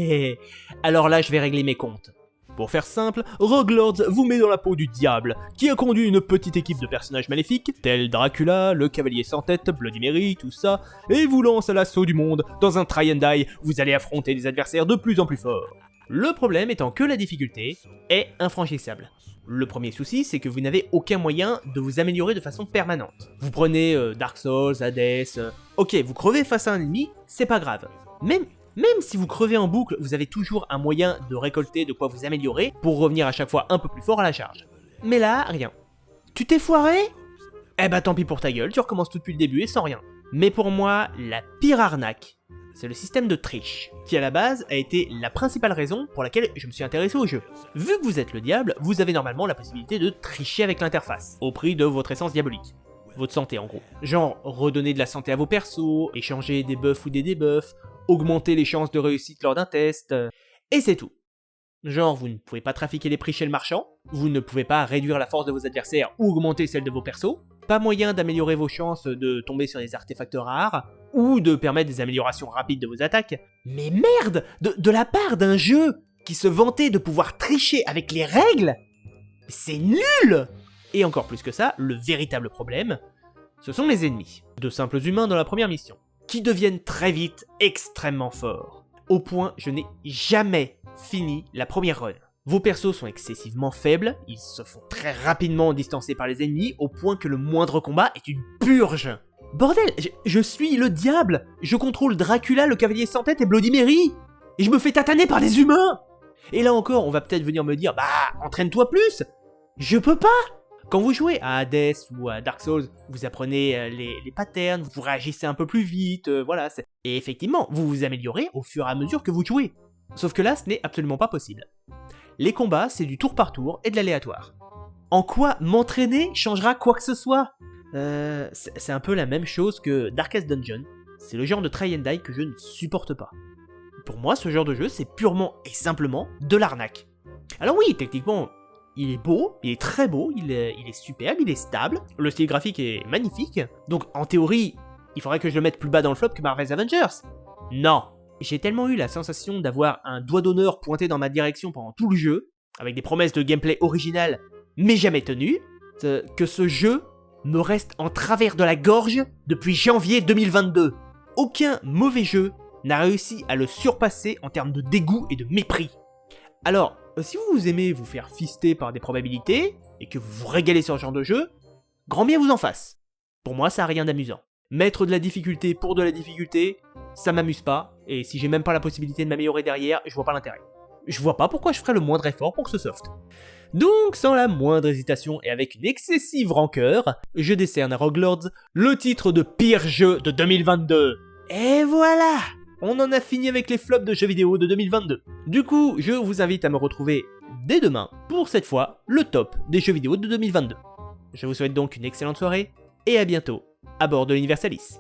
S1: alors là je vais régler mes comptes. Pour faire simple, Rogue Lords vous met dans la peau du diable, qui a conduit une petite équipe de personnages maléfiques, tels Dracula, le Cavalier sans tête, Bloody Mary, tout ça, et vous lance à l'assaut du monde. Dans un try and die, vous allez affronter des adversaires de plus en plus forts. Le problème étant que la difficulté est infranchissable. Le premier souci, c'est que vous n'avez aucun moyen de vous améliorer de façon permanente. Vous prenez Dark Souls, Hades... Ok, vous crevez face à un ennemi, c'est pas grave. Même si vous crevez en boucle, vous avez toujours un moyen de récolter de quoi vous améliorer pour revenir à chaque fois un peu plus fort à la charge. Mais là, rien. Tu t'es foiré? Eh bah tant pis pour ta gueule, tu recommences tout depuis le début et sans rien. Mais pour moi, la pire arnaque, c'est le système de triche, qui à la base a été la principale raison pour laquelle je me suis intéressé au jeu. Vu que vous êtes le diable, vous avez normalement la possibilité de tricher avec l'interface, au prix de votre essence diabolique. Votre santé en gros. Genre, redonner de la santé à vos persos, échanger des buffs ou des debuffs, augmenter les chances de réussite lors d'un test, et c'est tout. Genre, vous ne pouvez pas trafiquer les prix chez le marchand, vous ne pouvez pas réduire la force de vos adversaires ou augmenter celle de vos persos, pas moyen d'améliorer vos chances de tomber sur des artefacts rares, ou de permettre des améliorations rapides de vos attaques. Mais merde, de la part d'un jeu qui se vantait de pouvoir tricher avec les règles, c'est nul! Et encore plus que ça, le véritable problème, ce sont les ennemis, de simples humains dans la première mission, qui deviennent très vite extrêmement forts. Au point, je n'ai jamais fini la première run. Vos persos sont excessivement faibles, ils se font très rapidement distancer par les ennemis, au point que le moindre combat est une purge. Bordel, je suis le diable, je contrôle Dracula, le Cavalier sans tête et Bloody Mary, et je me fais tataner par des humains. Et là encore, on va peut-être venir me dire, bah, entraîne-toi plus. Je peux pas. Quand vous jouez à Hades ou à Dark Souls, vous apprenez les patterns, vous réagissez un peu plus vite, voilà. Et effectivement, vous vous améliorez au fur et à mesure que vous jouez. Sauf que là, ce n'est absolument pas possible. Les combats, c'est du tour par tour et de l'aléatoire. En quoi m'entraîner changera quoi que ce soit? C'est un peu la même chose que Darkest Dungeon. C'est le genre de try and die que je ne supporte pas. Pour moi, ce genre de jeu, c'est purement et simplement de l'arnaque. Alors oui, techniquement, il est beau, il est très beau, il est superbe, il est stable, le style graphique est magnifique, donc en théorie, il faudrait que je le mette plus bas dans le flop que Marvel's Avengers. Non. J'ai tellement eu la sensation d'avoir un doigt d'honneur pointé dans ma direction pendant tout le jeu, avec des promesses de gameplay original, mais jamais tenues, que ce jeu me reste en travers de la gorge depuis janvier 2022. Aucun mauvais jeu n'a réussi à le surpasser en termes de dégoût et de mépris. Alors, si vous aimez vous faire fister par des probabilités, et que vous vous régalez sur ce genre de jeu, grand bien vous en fasse. Pour moi, ça n'a rien d'amusant. Mettre de la difficulté pour de la difficulté, ça m'amuse pas, et si j'ai même pas la possibilité de m'améliorer derrière, je vois pas l'intérêt. Je vois pas pourquoi je ferais le moindre effort pour ce soft. Donc, sans la moindre hésitation et avec une excessive rancœur, je décerne à Roguelords le titre de pire jeu de 2022. Et voilà! On en a fini avec les flops de jeux vidéo de 2022. Du coup, je vous invite à me retrouver dès demain pour cette fois le top des jeux vidéo de 2022. Je vous souhaite donc une excellente soirée et à bientôt à bord de l'Universalis.